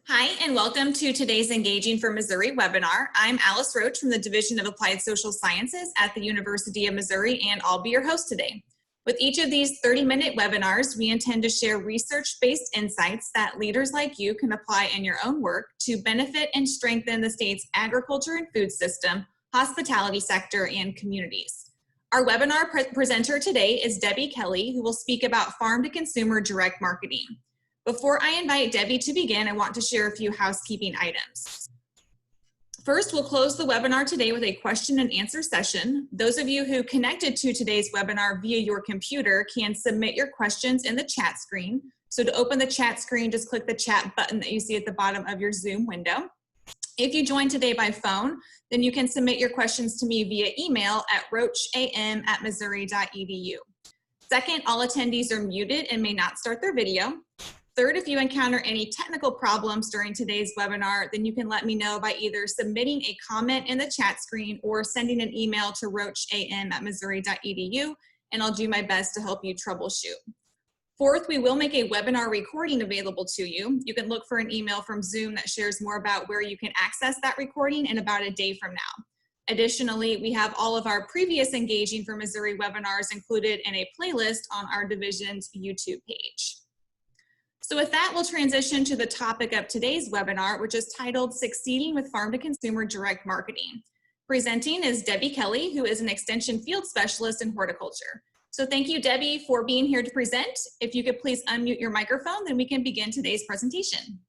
Hi, and welcome to today's Engaging for Missouri webinar. I'm Alice Roach from the Division of Applied Social Sciences at the University of Missouri, and I'll be your host today. With each of these 30-minute webinars, we intend to share research-based insights that leaders like you can apply in your own work to benefit and strengthen the state's agriculture and food system, hospitality sector, and communities. Our webinar presenter today is Debi Kelly, who will speak about farm-to-consumer direct marketing. Before I invite Debi to begin, I want to share a few housekeeping items. First, we'll close the webinar today with a question and answer session. Those of you who connected to today's webinar via your computer can submit your questions in the chat screen. So to open the chat screen, just click the chat button that you see at the bottom of your Zoom window. If you joined today by phone, then you can submit your questions to me via email at roacham@missouri.edu. Second, all attendees are muted and may not start their video. Third, if you encounter any technical problems during today's webinar, then you can let me know by either submitting a comment in the chat screen or sending an email to roacham@missouri.edu, and I'll do my best to help you troubleshoot. Fourth, we will make a webinar recording available to you. You can look for an email from Zoom that shares more about where you can access that recording in about a day from now. Additionally, we have all of our previous Engaging for Missouri webinars included in a playlist on our division's YouTube page. So with that, we'll transition to the topic of today's webinar, which is titled Succeeding with Farm-to-Consumer Direct Marketing. Presenting is Debi Kelly, who is an Extension Field Specialist in Horticulture. So thank you, Debi, for being here to present. If you could please unmute your microphone, then we can begin today's presentation.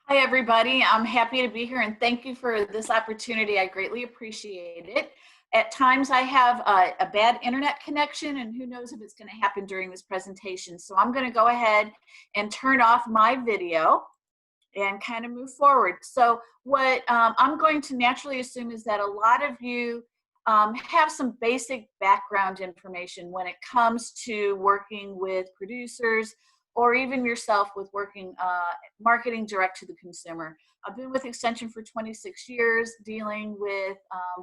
Hi, everybody. I'm happy to be here, and thank you for this opportunity. I greatly appreciate it. At times I have a bad internet connection, and who knows if it's going to happen during this presentation. So I'm going to go ahead and turn off my video and kind of move forward. So what I'm going to naturally assume is that a lot of you have some basic background information when it comes to working with producers, or even yourself with working marketing direct to the consumer. I've been with Extension for 26 years, dealing with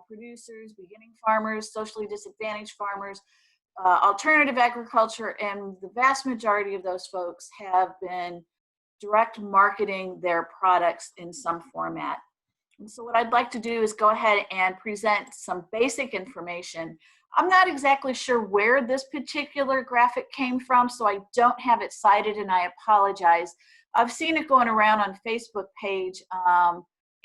producers, beginning farmers, socially disadvantaged farmers, alternative agriculture, and the vast majority of those folks have been direct marketing their products in some format. And so what I'd like to do is go ahead and present some basic information. I'm not exactly sure where this particular graphic came from, so I don't have it cited, and I apologize. I've seen it going around on Facebook page,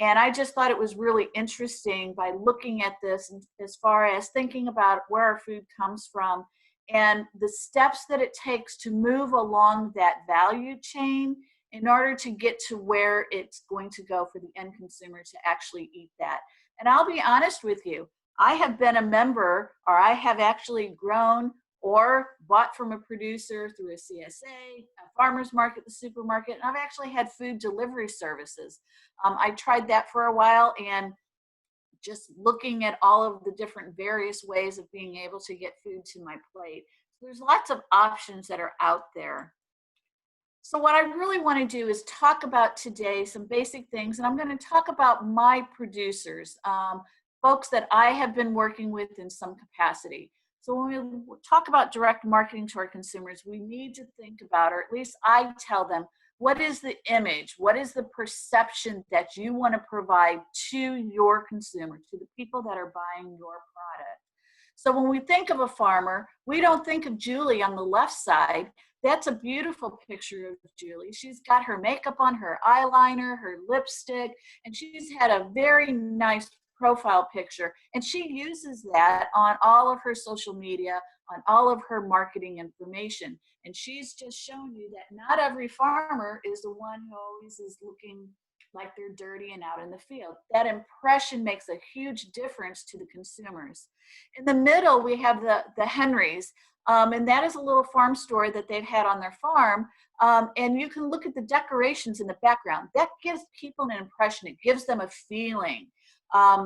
and I just thought it was really interesting by looking at this as far as thinking about where our food comes from and the steps that it takes to move along that value chain in order to get to where it's going to go for the end consumer to actually eat that. And I'll be honest with you, I have been a member, or I have actually grown or bought from a producer through a CSA, a farmer's market, the supermarket, and I've actually had food delivery services. I tried that for a while, and just looking at all of the different various ways of being able to get food to my plate. There's lots of options that are out there. So what I really want to do is talk about today some basic things, and I'm going to talk about my producers, folks that I have been working with in some capacity. So when we talk about direct marketing to our consumers, we need to think about, or at least I tell them, what is the image? What is the perception that you want to provide to your consumer, to the people that are buying your product? So when we think of a farmer, we don't think of Julie on the left side. That's a beautiful picture of Julie. She's got her makeup on, her eyeliner, her lipstick, and she's had a very nice profile picture, and she uses that on all of her social media, on all of her marketing information. And she's just shown you that not every farmer is the one who always is looking like they're dirty and out in the field. That impression makes a huge difference to the consumers. In the middle, we have the Henrys, and that is a little farm store that they've had on their farm. And you can look at the decorations in the background. That gives people an impression. It gives them a feeling.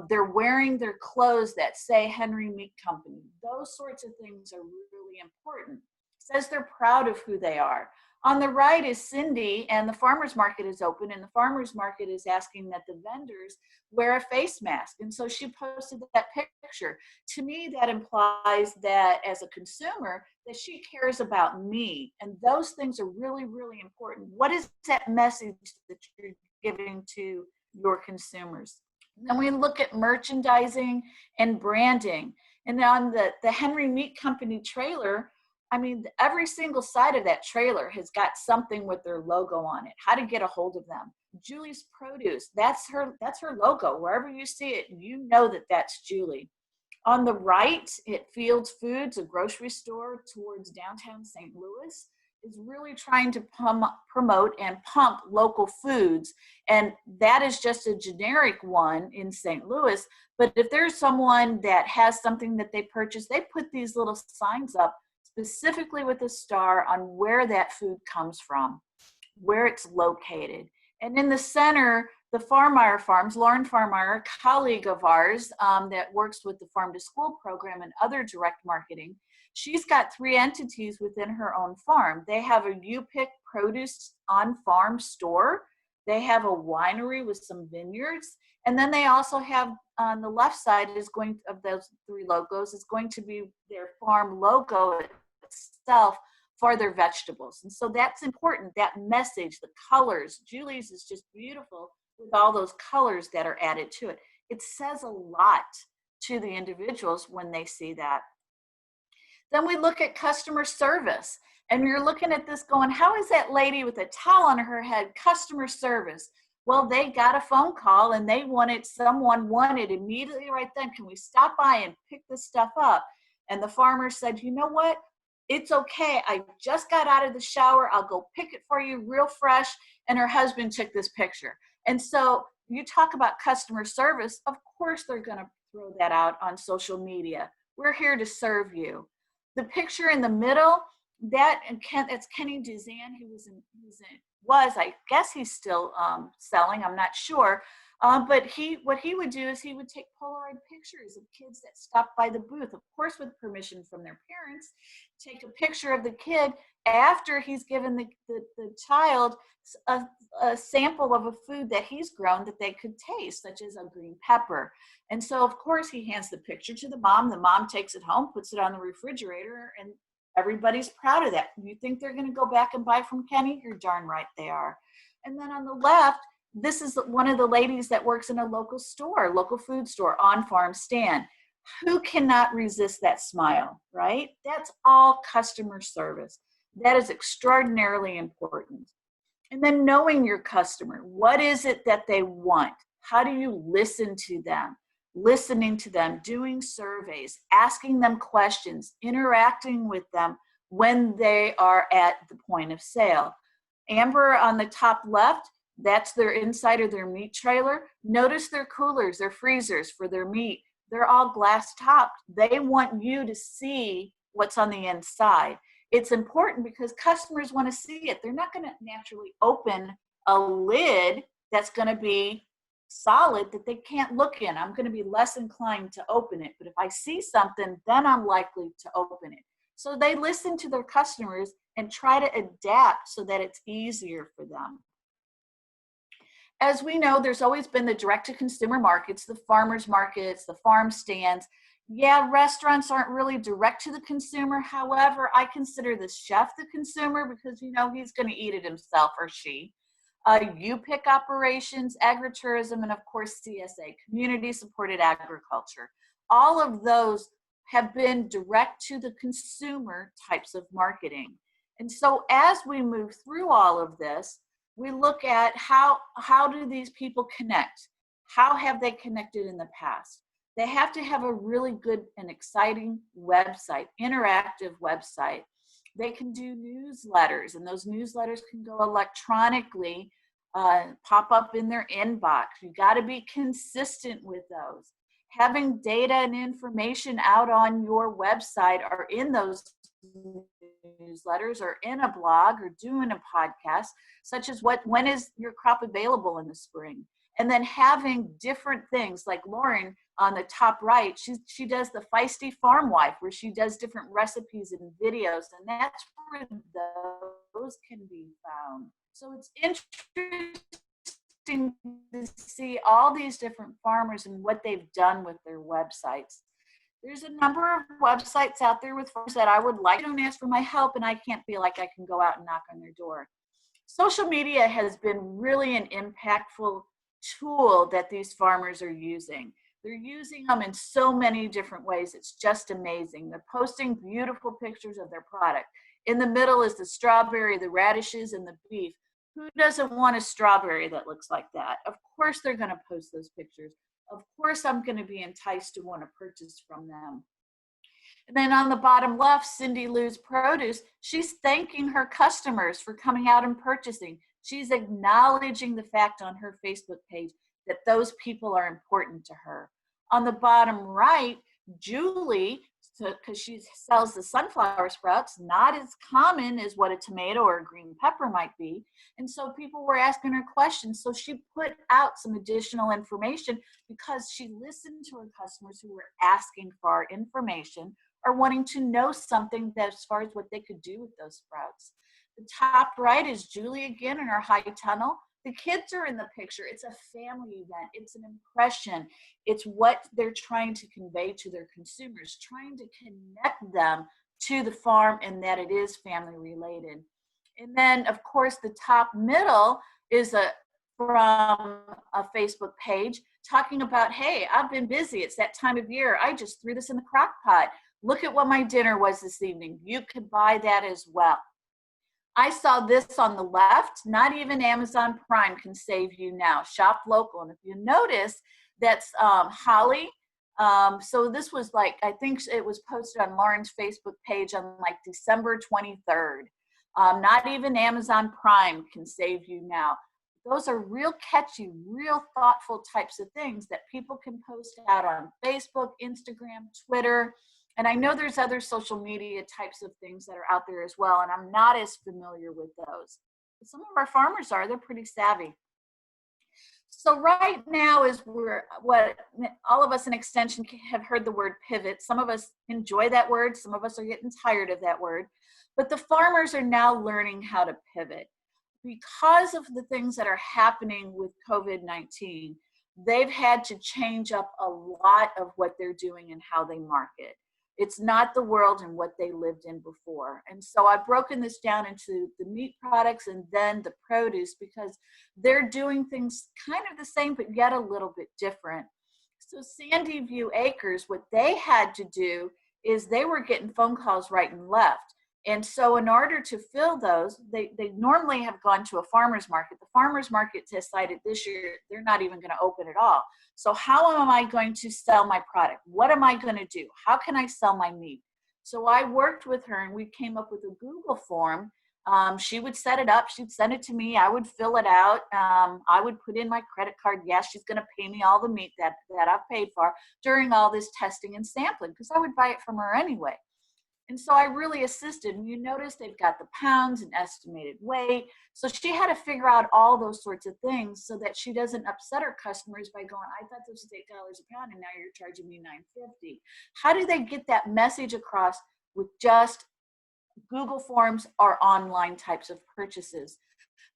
They're wearing their clothes that say Henry Meat Company. Those sorts of things are really important. says they're proud of who they are. On the right is Cindy, and the farmer's market is open, and the farmer's market is asking that the vendors wear a face mask. And so she posted that picture. To me, that implies that as a consumer, that she cares about me. And those things are really, really important. What is that message that you're giving to your consumers? Then we look at merchandising and branding. And on the Henry Meat Company trailer, I mean, every single side of that trailer has got something with their logo on it, how to get a hold of them. Julie's Produce, that's her logo. Wherever you see it, you know that that's Julie. On the right, at Fields Foods, a grocery store towards downtown St. Louis, is really trying to promote and pump local foods. And that is just a generic one in St. Louis. But if there's someone that has something that they purchase, they put these little signs up specifically with a star on where that food comes from, where it's located. And in the center, the Farmeyer Farms, Lauren Farmeyer, a colleague of ours that works with the Farm to School program and other direct marketing, she's got 3 entities within her own farm. They have a U-Pick produce on-farm store. They have a winery with some vineyards. And then they also have, on the left side of those 3 logos, is going to be their farm logo itself for their vegetables. And so that's important, that message, the colors. Julie's is just beautiful with all those colors that are added to it. It says a lot to the individuals when they see that. Then we look at customer service, and you're looking at this going, how is that lady with a towel on her head customer service? Well, they got a phone call and someone wanted immediately right then, can we stop by and pick this stuff up? And the farmer said, you know what? It's okay. I just got out of the shower. I'll go pick it for you real fresh. And her husband took this picture. And so you talk about customer service, of course they're going to throw that out on social media. We're here to serve you. The picture in the middle, that's Kenny Duzan, I guess he's still selling, I'm not sure. But what he would do is he would take Polaroid pictures of kids that stopped by the booth, of course with permission from their parents, take a picture of the kid after he's given the child a sample of a food that he's grown that they could taste, such as a green pepper. And so, of course, he hands the picture to the mom takes it home, puts it on the refrigerator, and everybody's proud of that. You think they're going to go back and buy from Kenny? You're darn right they are. And then on the left, this is one of the ladies that works in a local food store, on-farm stand. Who cannot resist that smile, right? That's all customer service. That is extraordinarily important. And then knowing your customer, what is it that they want? How do you listen to them? Listening to them, doing surveys, asking them questions, interacting with them when they are at the point of sale. Amber on the top left, that's their inside of their meat trailer. Notice their coolers, their freezers for their meat. They're all glass topped. They want you to see what's on the inside. It's important because customers want to see it. They're not going to naturally open a lid that's going to be solid that they can't look in. I'm going to be less inclined to open it. But if I see something, then I'm likely to open it. So they listen to their customers and try to adapt so that it's easier for them. As we know, there's always been the direct-to-consumer markets, the farmers markets, the farm stands. Yeah, restaurants aren't really direct to the consumer. However, I consider the chef the consumer because, you know, he's going to eat it himself or she. U-Pick operations, agritourism, and of course CSA, community-supported agriculture. All of those have been direct to the consumer types of marketing. And so as we move through all of this, we look at how do these people connect? How have they connected in the past? They have to have a really good and exciting website, interactive website. They can do newsletters, and those newsletters can go electronically, pop up in their inbox. You got to be consistent with those. Having data and information out on your website or in those newsletters or in a blog or doing a podcast, such as when is your crop available in the spring? And then having different things like Lauren on the top right, she does the Feisty Farm Wife, where she does different recipes and videos, and that's where those can be found. So it's interesting to see all these different farmers and what they've done with their websites. There's a number of websites out there with farmers that I would like. They don't ask for my help, and I can't feel like I can go out and knock on their door. Social media has been really an impactful tool that these farmers are using. They're using them in so many different ways. It's just amazing. They're posting beautiful pictures of their product. In the middle is the strawberry, the radishes, and the beef. Who doesn't want a strawberry that looks like that? Of course they're going to post those pictures. Of course I'm going to be enticed to want to purchase from them. And then on the bottom left, Cindy Lou's Produce, she's thanking her customers for coming out and purchasing. She's acknowledging the fact on her Facebook page that those people are important to her. On the bottom right, Julie, because she sells the sunflower sprouts, not as common as what a tomato or a green pepper might be. And so people were asking her questions. So she put out some additional information because she listened to her customers who were asking for information or wanting to know something that as far as what they could do with those sprouts. The top right is Julie again in her high tunnel. The kids are in the picture. It's a family event. It's an impression. It's what they're trying to convey to their consumers, trying to connect them to the farm and that it is family related. And then, of course, the top middle is from a Facebook page talking about, hey, I've been busy. It's that time of year. I just threw this in the crock pot. Look at what my dinner was this evening. You could buy that as well. I saw this on the left. Not even Amazon Prime can save you now. Shop local. And if you notice, that's Holly. So this was like, I think it was posted on Lauren's Facebook page on like December 23rd. Not even Amazon Prime can save you now. Those are real catchy, real thoughtful types of things that people can post out on Facebook, Instagram, Twitter. And I know there's other social media types of things that are out there as well, and I'm not as familiar with those. But some of our farmers are, they're pretty savvy. So right now is what all of us in Extension have heard the word pivot. Some of us enjoy that word, some of us are getting tired of that word, but the farmers are now learning how to pivot. Because of the things that are happening with COVID-19, they've had to change up a lot of what they're doing and how they market. It's not the world and what they lived in before. And so I've broken this down into the meat products and then the produce because they're doing things kind of the same, but yet a little bit different. So Sandy View Acres, what they had to do is they were getting phone calls right and left. And so in order to fill those, they normally have gone to a farmer's market. The farmer's market decided this year they're not even going to open at all. So how am I going to sell my product? What am I going to do? How can I sell my meat? So I worked with her and we came up with a Google form. She would set it up. She'd send it to me. I would fill it out. I would put in my credit card. Yes, she's going to pay me all the meat that I've paid for during all this testing and sampling because I would buy it from her anyway. And so I really assisted. And you notice they've got the pounds and estimated weight. So she had to figure out all those sorts of things so that she doesn't upset her customers by going, I thought this was $8 a pound and now you're charging me $9.50. How do they get that message across with just Google Forms or online types of purchases?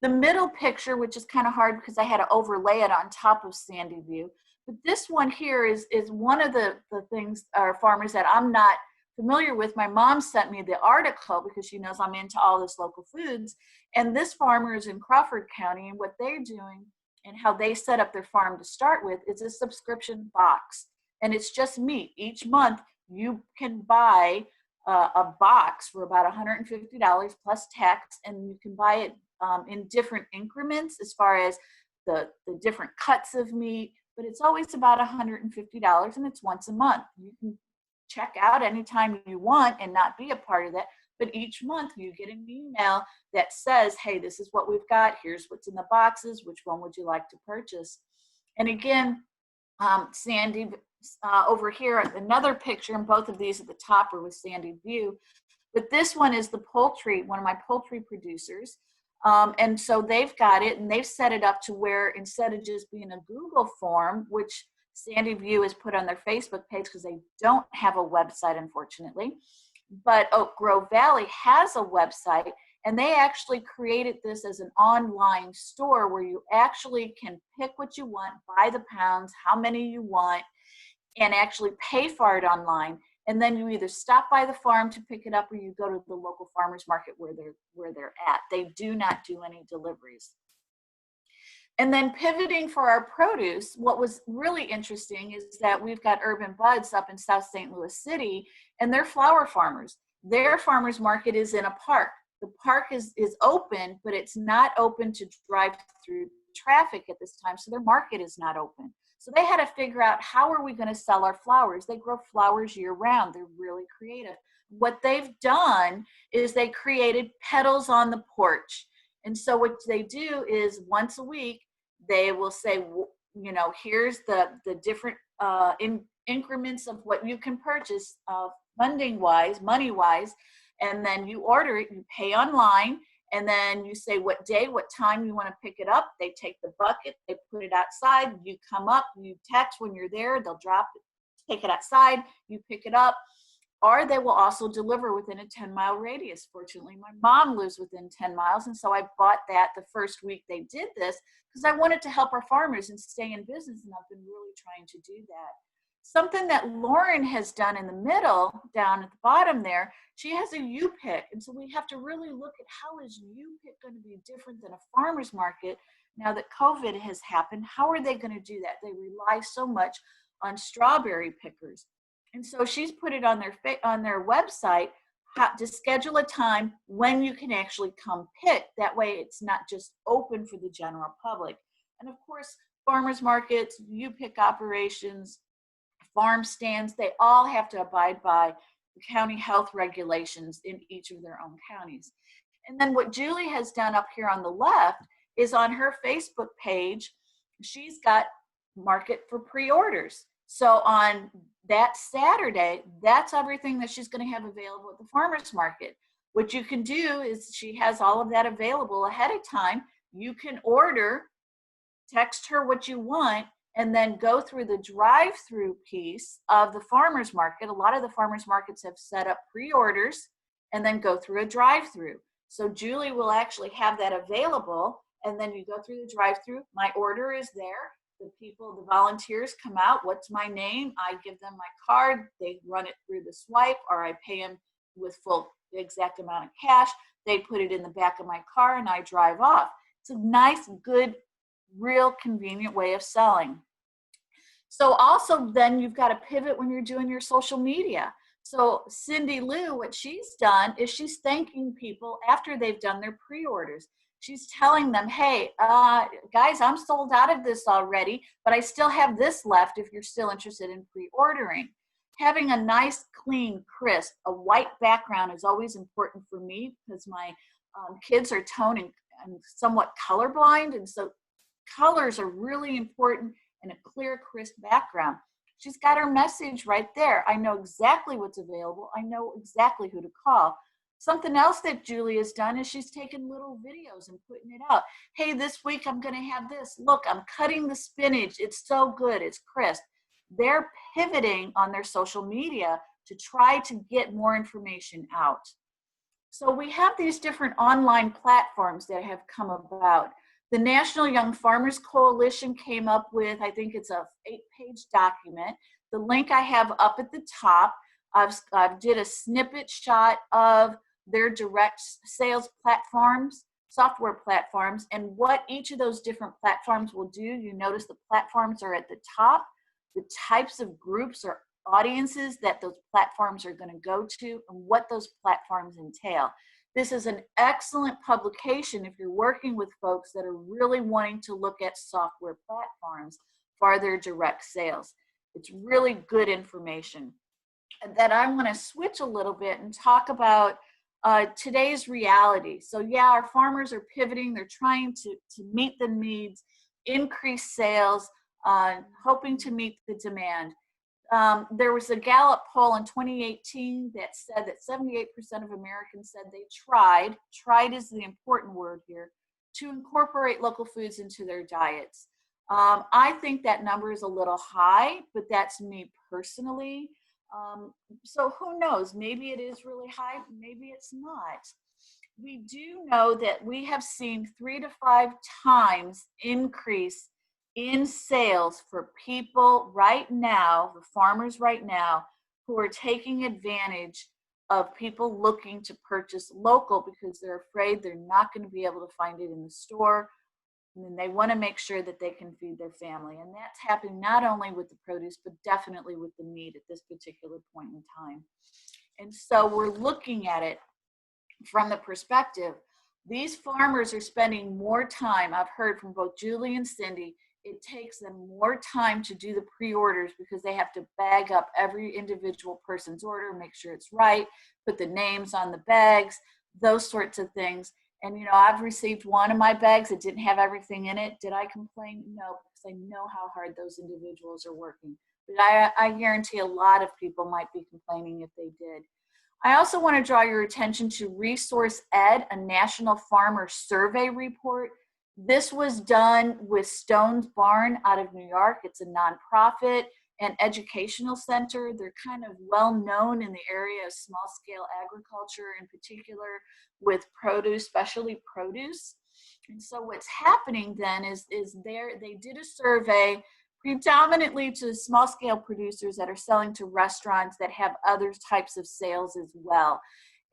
The middle picture, which is kind of hard because I had to overlay it on top of Sandy View, but this one here is one of the things, or farmers that I'm not familiar with. My mom sent me the article because she knows I'm into all this local foods. And this farmer is in Crawford County, and what they're doing and how they set up their farm to start with is a subscription box. And it's just meat. Each month you can buy a box for about $150 plus tax, and you can buy it in different increments as far as the different cuts of meat, but it's always about $150 and it's once a month. You can check out anytime you want and not be a part of that. But each month you get an email that says, hey, this is what we've got. Here's what's in the boxes. Which one would you like to purchase? And again, Sandy, over here, another picture, and both of these at the top are with Sandy View. But this one is the poultry, one of my poultry producers. And so they've got it and they've set it up to where instead of just being a Google form, which Sandy View is put on their Facebook page because they don't have a website, unfortunately. But Oak Grove Valley has a website, and they actually created this as an online store where you actually can pick what you want, buy the pounds, how many you want, and actually pay for it online. And then you either stop by the farm to pick it up, or you go to the local farmers market where they're at. They do not do any deliveries. And then pivoting for our produce, what was really interesting is that we've got Urban Buds up in South St. Louis City, and they're flower farmers. Their farmers market is in a park. The park is open, but it's not open to drive through traffic at this time, so their market is not open. So they had to figure out, how are we going to sell our flowers? They grow flowers year round. They're really creative. What they've done is they created petals on the porch. And so what they do is once a week, they will say, you know, here's the different increments of what you can purchase funding-wise, money-wise, and then you order it, you pay online, and then you say what day, what time you want to pick it up. They take the bucket, they put it outside, you come up, you text when you're there, they'll drop it, take it outside, you pick it up. Or they will also deliver within a 10-mile radius. Fortunately, my mom lives within 10 miles, and so I bought that the first week they did this because I wanted to help our farmers and stay in business, and I've been really trying to do that. Something that Lauren has done in the middle, down at the bottom there, she has a U-pick, and so we have to really look at, how is U-pick going to be different than a farmer's market now that COVID has happened? How are they going to do that? They rely so much on strawberry pickers. And so she's put it on their website to schedule a time when you can actually come pick. That way it's not just open for the general public. And of course, farmers markets, U-pick operations, farm stands, they all have to abide by the county health regulations in each of their own counties. And then what Julie has done up here on the left is on her Facebook page, she's got market for pre-orders. So on that Saturday, that's everything that she's going to have available at the farmer's market. What you can do is she has all of that available ahead of time. You can order, text her what you want, and then go through the drive-through piece of the farmer's market. A lot of the farmer's markets have set up pre-orders and then go through a drive-through. So Julie will actually have that available, and then you go through the drive-through. My order is there. The volunteers come out. What's my name? I give them my card. They run it through the swipe, or I pay them with the exact amount of cash. They put it in the back of my car, and I drive off. It's a nice, good, real convenient way of selling. So also then you've got to pivot when you're doing your social media. So Cindy Lou, what she's done is she's thanking people after they've done their pre-orders. She's telling them, hey, guys, I'm sold out of this already, but I still have this left if you're still interested in pre-ordering. Having a nice, clean, crisp, a white background is always important for me because my kids are tone and somewhat colorblind, and so colors are really important, and a clear, crisp background. She's got her message right there. I know exactly what's available. I know exactly who to call. Something else that Julie has done is she's taken little videos and putting it out. Hey, this week I'm going to have this. Look, I'm cutting the spinach. It's so good. It's crisp. They're pivoting on their social media to try to get more information out. So we have these different online platforms that have come about. The National Young Farmers Coalition came up with, I think it's a 8-page document. The link I have up at the top, I've did a snippet shot of their direct sales platforms, software platforms, and what each of those different platforms will do. You notice the platforms are at the top, the types of groups or audiences that those platforms are going to go to, and what those platforms entail. This is an excellent publication if you're working with folks that are really wanting to look at software platforms for their direct sales. It's really good information. And then I want to switch a little bit and talk about today's reality. So yeah, our farmers are pivoting. They're trying to meet the needs, increase sales, hoping to meet the demand. There was a Gallup poll in 2018 that said that 78% of Americans said they tried is the important word here, to incorporate local foods into their diets. I think that number is a little high, but that's me personally. So who knows? Maybe it is really high, maybe it's not. We do know that we have seen 3 to 5 times increase in sales for people right now, the farmers right now, who are taking advantage of people looking to purchase local because they're afraid they're not going to be able to find it in the store. And they want to make sure that they can feed their family. And that's happening not only with the produce, but definitely with the meat at this particular point in time. And so we're looking at it from the perspective, these farmers are spending more time. I've heard from both Julie and Cindy, it takes them more time to do the pre-orders because they have to bag up every individual person's order, make sure it's right, put the names on the bags, those sorts of things. And I've received one of my bags that didn't have everything in it. Did I complain? No, because I know how hard those individuals are working. But I guarantee a lot of people might be complaining if they did. I also want to draw your attention to Resource Ed, a national farmer survey report. This was done with Stone's Barn out of New York. It's a nonprofit and educational center. They're kind of well known in the area of small scale agriculture, in particular with produce, especially produce. And so what's happening then is they did a survey predominantly to small scale producers that are selling to restaurants that have other types of sales as well.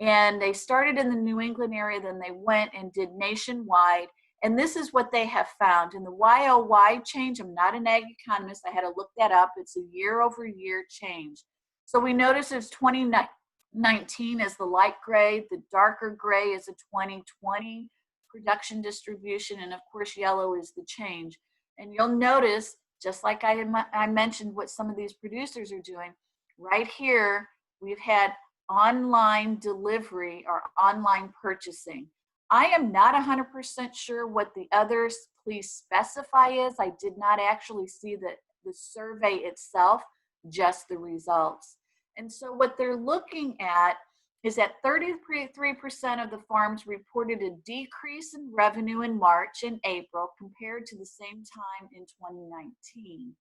And they started in the New England area, then they went and did nationwide. And this is what they have found. In the YOY change, I'm not an ag economist, I had to look that up. It's a year over year change. So we notice it's 2019 as the light gray, the darker gray is a 2020 production distribution, and of course yellow is the change. And you'll notice, just like I mentioned what some of these producers are doing, right here, we've had online delivery or online purchasing. I am not 100% sure what the others please specify is. I did not actually see the survey itself, just the results. And so what they're looking at is that 33% of the farms reported a decrease in revenue in March and April compared to the same time in 2019.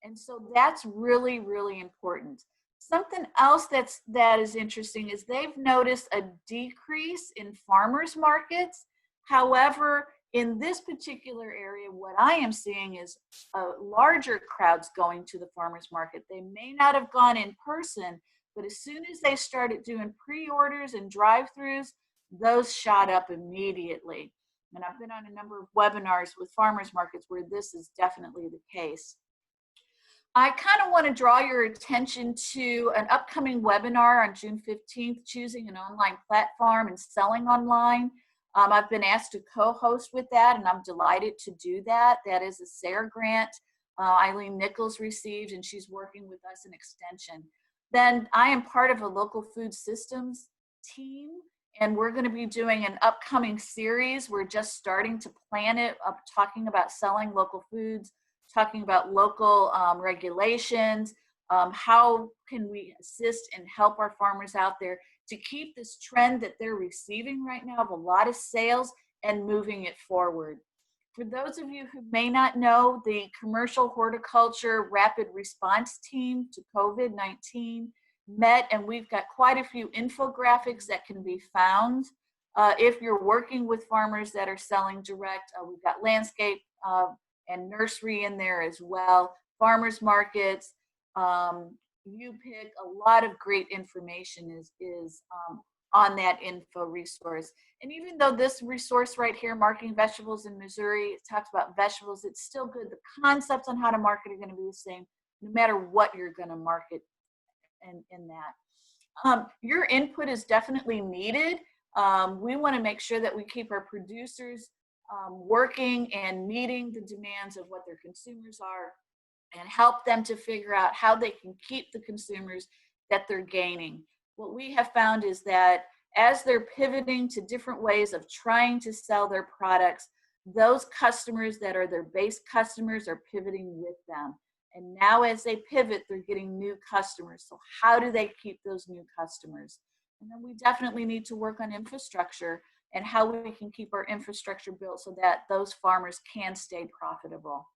And so that's really, really important. Something else that is interesting is they've noticed a decrease in farmers markets. However, in this particular area, what I am seeing is larger crowds going to the farmers market. They may not have gone in person, but as soon as they started doing pre-orders and drive-throughs, those shot up immediately. And I've been on a number of webinars with farmers markets where this is definitely the case. I kind of want to draw your attention to an upcoming webinar on June 15th, choosing an online platform and selling online. I've been asked to co-host with that, and I'm delighted to do that. That is a SARE grant Eileen Nichols received, and she's working with us in Extension. Then I am part of a local food systems team, and we're going to be doing an upcoming series. We're just starting to plan it, talking about selling local foods, talking about local regulations, how can we assist and help our farmers out there to keep this trend that they're receiving right now of a lot of sales and moving it forward. For those of you who may not know, the Commercial Horticulture Rapid Response Team to COVID-19 met, and we've got quite a few infographics that can be found. If you're working with farmers that are selling direct, we've got landscape and nursery in there as well, farmers markets, you pick, a lot of great information is on that info resource. And even though this resource right here, Marketing Vegetables in Missouri, it talks about vegetables, it's still good. The concepts on how to market are going to be the same, no matter what you're going to market in that. Your input is definitely needed. We want to make sure that we keep our producers working and meeting the demands of what their consumers are, and help them to figure out how they can keep the consumers that they're gaining. What we have found is that as they're pivoting to different ways of trying to sell their products, those customers that are their base customers are pivoting with them. And now as they pivot, they're getting new customers. So how do they keep those new customers? And then we definitely need to work on infrastructure and how we can keep our infrastructure built so that those farmers can stay profitable.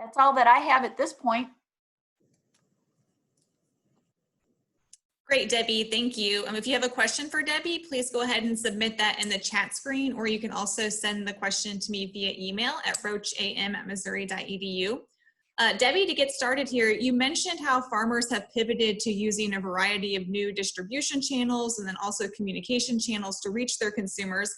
that's all that I have at this point. Great, Debbie, thank you. If you have a question for Debbie, please go ahead and submit that in the chat screen, or you can also send the question to me via email at roacham@missouri.edu. Debbie, to get started here, you mentioned how farmers have pivoted to using a variety of new distribution channels and then also communication channels to reach their consumers.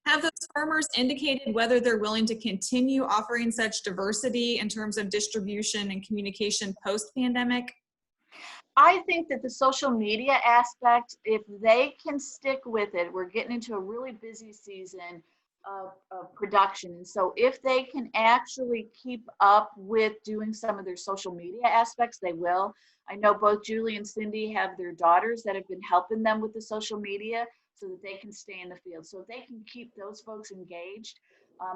Have those farmers indicated whether they're willing to continue offering such diversity in terms of distribution and communication post-pandemic? I think that the social media aspect, if they can stick with it, we're getting into a really busy season of production. And so if they can actually keep up with doing some of their social media aspects, they will. I know both Julie and Cindy have their daughters that have been helping them with the social media so that they can stay in the field. So if they can keep those folks engaged,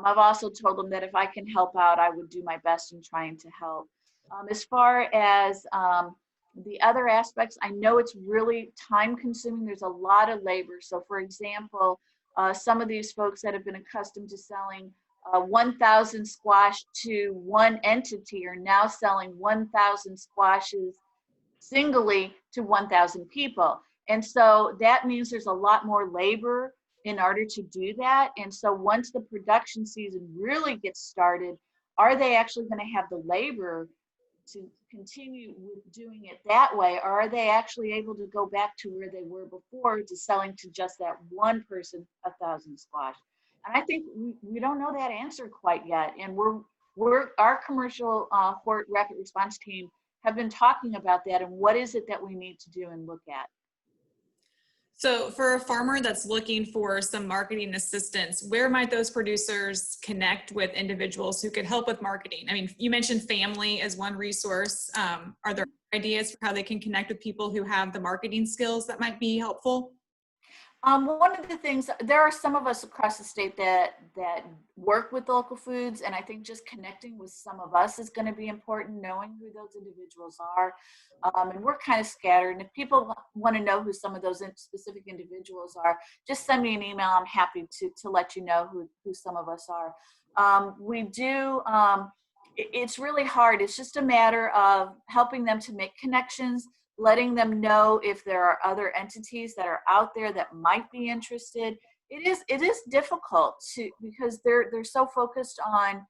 I've also told them that if I can help out, I would do my best in trying to help. As far as the other aspects, I know it's really time consuming. There's a lot of labor. So for example, some of these folks that have been accustomed to selling 1,000 squash to one entity are now selling 1,000 squashes singly to 1,000 people. And so that means there's a lot more labor in order to do that. And so once the production season really gets started, are they actually going to have the labor to continue with doing it that way, or are they actually able to go back to where they were before, to selling to just that one person 1,000 squash? And I think we don't know that answer quite yet. And our commercial Hort rapid response team have been talking about that and what is it that we need to do and look at. So for a farmer that's looking for some marketing assistance, where might those producers connect with individuals who could help with marketing? I mean, you mentioned family as one resource. Are there ideas for how they can connect with people who have the marketing skills that might be helpful? One of the things, there are some of us across the state that work with local foods, and I think just connecting with some of us is going to be important, knowing who those individuals are. And we're kind of scattered, and if people want to know who some of those specific individuals are, just send me an email. I'm happy to let you know who some of us are. We do, it's really hard. It's just a matter of helping them to make connections, letting them know if there are other entities that are out there that might be interested. It is difficult because they're so focused on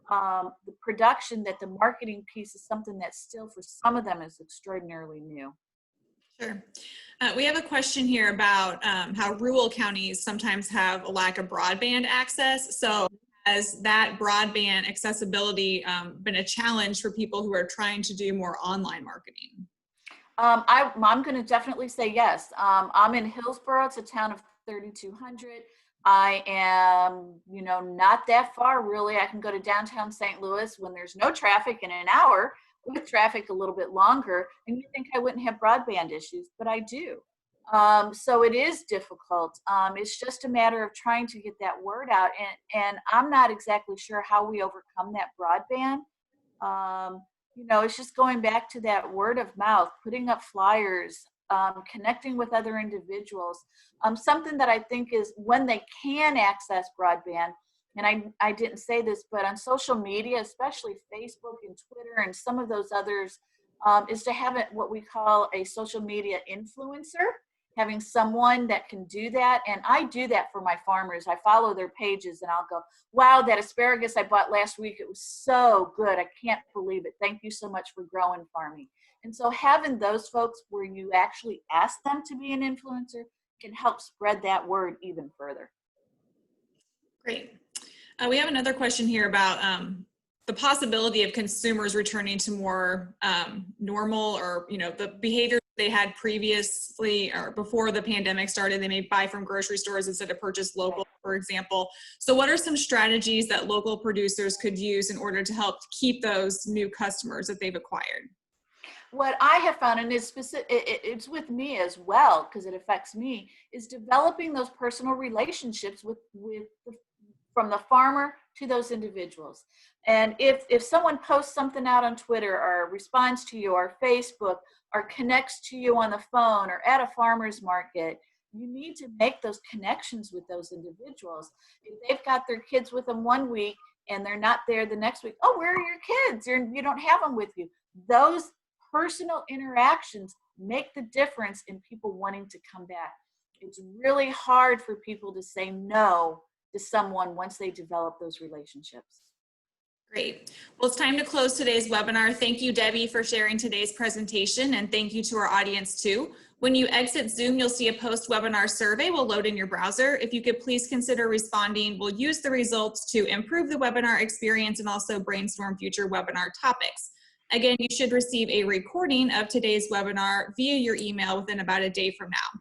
the production that the marketing piece is something that still for some of them is extraordinarily new. Sure. We have a question here about how rural counties sometimes have a lack of broadband access. So has that broadband accessibility been a challenge for people who are trying to do more online marketing? I'm going to definitely say yes. I'm in Hillsborough. It's a town of 3,200. I am, not that far really. I can go to downtown St. Louis when there's no traffic in an hour, with traffic a little bit longer. And you think I wouldn't have broadband issues, but I do. So it is difficult. It's just a matter of trying to get that word out. And I'm not exactly sure how we overcome that broadband. It's just going back to that word of mouth, putting up flyers, connecting with other individuals. Something that I think is when they can access broadband, and I didn't say this, but on social media, especially Facebook and Twitter and some of those others, is to have what we call a social media influencer, having someone that can do that. And I do that for my farmers. I follow their pages and I'll go, wow, that asparagus I bought last week, it was so good. I can't believe it. Thank you so much for growing farming. And so having those folks where you actually ask them to be an influencer can help spread that word even further. Great. We have another question here about the possibility of consumers returning to more normal or, the behavior they had previously or before the pandemic started. They may buy from grocery stores instead of purchase local, for example. So what are some strategies that local producers could use in order to help keep those new customers that they've acquired? What I have found, and it's with me as well, because it affects me, is developing those personal relationships from the farmer to those individuals. And if someone posts something out on Twitter or responds to you or Facebook or connects to you on the phone or at a farmer's market, you need to make those connections with those individuals. If they've got their kids with them one week and they're not there the next week. Oh, where are your kids? You don't have them with you. Those personal interactions make the difference in people wanting to come back. It's really hard for people to say no to someone once they develop those relationships. Great. Well, it's time to close today's webinar. Thank you, Debbie, for sharing today's presentation, and thank you to our audience too. When you exit Zoom, you'll see a post-webinar survey will load in your browser. If you could please consider responding, we'll use the results to improve the webinar experience and also brainstorm future webinar topics. Again, you should receive a recording of today's webinar via your email within about a day from now.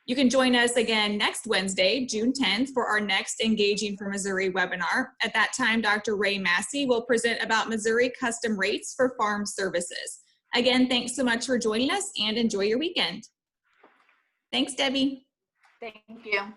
You can join us again next Wednesday, June 10th, for our next Engaging for Missouri webinar. At that time, Dr. Ray Massey will present about Missouri custom rates for farm services. Again, thanks so much for joining us and enjoy your weekend. Thanks, Debbie. Thank you.